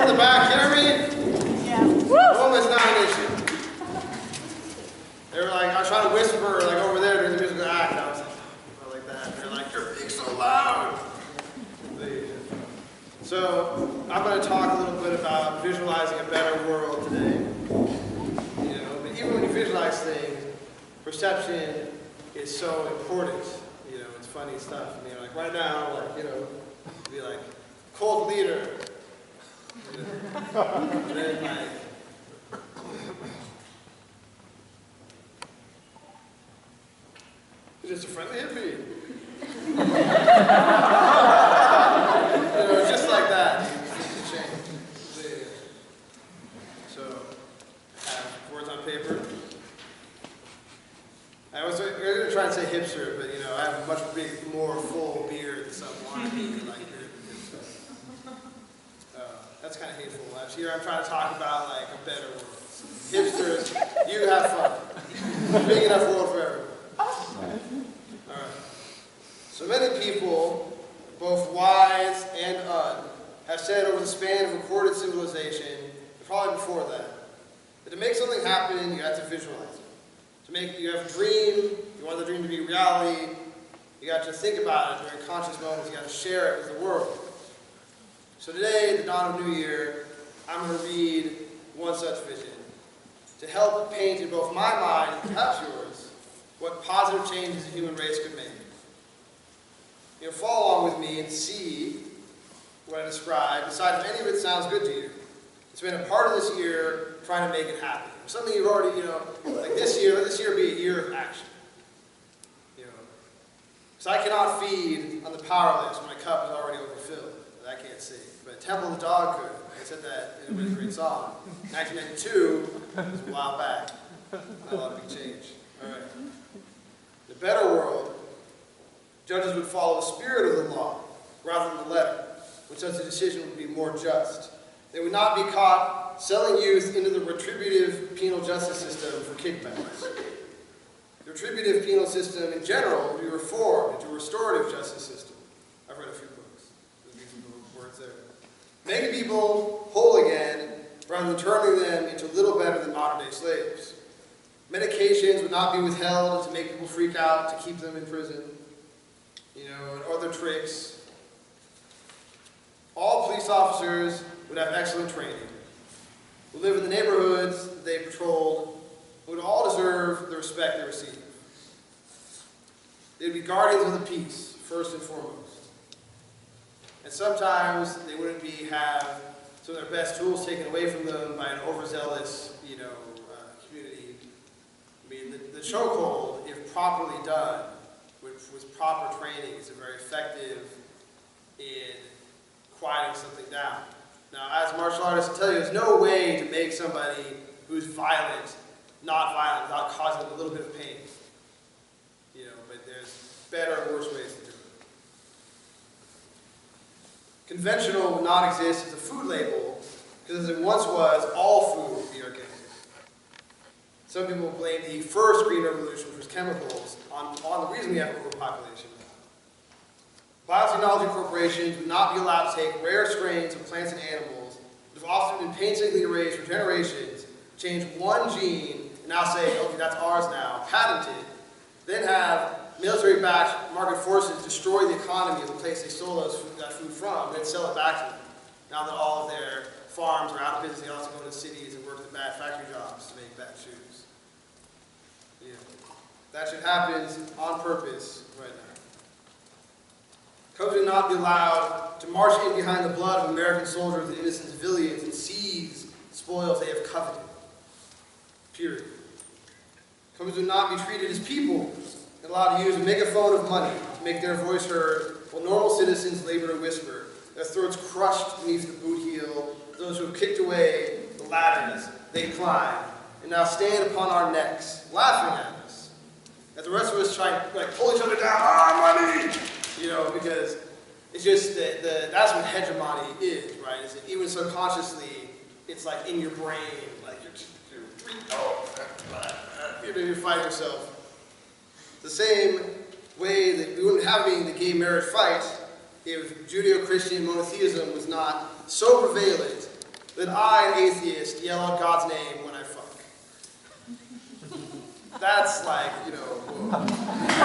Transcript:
in the back hear me? Yeah. Woman's not an issue. They were like, I was trying to whisper like over there during the musical act. I was like that. They're like, you're being so loud. So I'm going to talk a little bit about visualizing a better world today. But even when you visualize things, perception is so important. It's funny stuff. Like right now, be like, cold leader. And then like, he's just a friendly hippie. It's just like that. It's change. So, I have words on paper. I was going to try and say hipster, but I have a much more full beard than some wannabe like beard. That's kind of hateful. Here I'm trying to talk about like a better world. Hipsters, you have fun. Big enough world for everyone. Alright. So many people, both wise and have said over the span of recorded civilization, and probably before that to make something happen, you have to visualize it. You have a dream, you want the dream to be reality, you got to think about it during conscious moments, you got to share it with the world. So today, at the dawn of New Year, I'm going to read one such vision to help paint in both my mind and perhaps yours what positive changes the human race could make. Follow along with me and see what I describe. Decide if any of it sounds good to you. It's been a part of this year trying to make it happen. Something you've already, like this year, let this year be a year of action. Because I cannot feed on the powerless when my cup is already overfilled. I can't see. But Temple the Dog could. I said that in a really great song. 1992 was a while back. Not a lot of big change. All right. In a better world, judges would follow the spirit of the law rather than the letter, which such a decision would be more just. They would not be caught selling youth into the retributive penal justice system for kickbacks. The retributive penal system in general would be reformed into a restorative justice system. I've read a few books. There's beautiful words there. Making people whole again rather than turning them into little better than modern-day slaves. Medications would not be withheld to make people freak out, to keep them in prison. And other tricks. All police officers would have excellent training, would live in the neighborhoods that they patrolled, would all deserve the respect they receive. They would be guardians of the peace, first and foremost. And sometimes they wouldn't have some of their best tools taken away from them by an overzealous, community. The chokehold, if properly done, with proper training, is very effective in quieting something down. Now, as martial artists will tell you, there's no way to make somebody who's violent not violent without causing them a little bit of pain. But there's better and worse ways to do it. Conventional would not exist as a food label, because as it once was, all food would be organic. Some people blame the first Green Revolution, which was chemicals, on the reason we have overpopulation. Biotechnology corporations would not be allowed to take rare strains of plants and animals that have often been painstakingly raised for generations, change one gene, and now say, okay, that's ours now, patented, then have military-backed market forces destroy the economy of the place they stole that food from, then sell it back to them. Now that all of their farms are out of business, they also go to cities and work the bad factory jobs to make bad shoes. That shit happens on purpose right now. Cubs would not be allowed to march in behind the blood of American soldiers and innocent civilians and seize spoils they have coveted. Period. Cubs would not be treated as people and allowed to use a megaphone of money to make their voice heard, while normal citizens labor and whisper, their throats crushed beneath the boot heel, those who have kicked away the ladders they climb, and now stand upon our necks, laughing at us. As the rest of us try to pull each other down, money! Because it's just that's what hegemony is, right? Is that even subconsciously, it's like in your brain, like you're fighting yourself. The same way that we wouldn't have the gay marriage fight if Judeo-Christian monotheism was not so prevalent I, an atheist, yell out God's name when I fuck. That's like, you know, whoa.